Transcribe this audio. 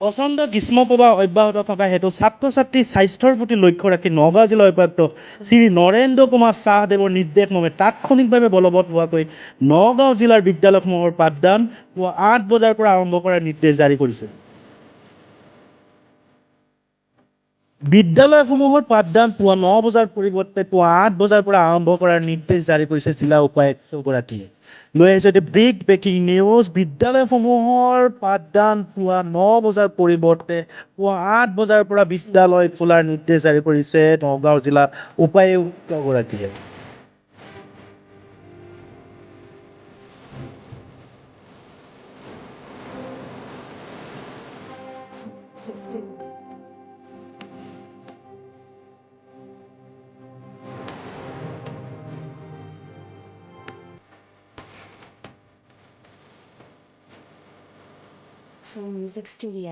প্ৰচণ্ড গ্ৰীষ্মপ্ৰবাহ অব্যাহত থকা হেতু ছাত্ৰ ছাত্ৰীৰ স্বাস্থ্যৰ প্ৰতি লক্ষ্য ৰাখি নগাঁও জিলাৰ উপায়ুক্ত শ্ৰী নৰেন্দ্ৰ কুমাৰ চাহদেৱৰ নিৰ্দেশমৰ্মে তাৎক্ষণিকভাৱে বলবৎ হোৱাকৈ নগাঁও জিলাৰ বিদ্যালয়সমূহৰ পাঠদান পুৱা 8 বজাৰ পৰা আৰম্ভ কৰাৰ নিৰ্দেশ জাৰি কৰিছে। বিদ্যালয়সমূহৰ পাঠদান পুৱা 9 বজাৰ পৰিৱৰ্তে পুৱা 8 বজাৰ পৰা আৰম্ভ কৰাৰ নিৰ্দেশ জাৰি কৰিছে জিলা উপায়ুক্তগৰাকীয়ে। লৈ আহিছে বিগ ব্ৰেকিং নিউজ। বিদ্যালয়সমূহৰ পাঠদান পুৱা 9 বজাৰ পৰিৱৰ্তে পুৱা 8 বজাৰ পৰা বিদ্যালয় খোলাৰ নিৰ্দেশ জাৰি কৰিছে নগাঁও জিলা উপায়ুক্তগৰাকীয়ে। Music Studio.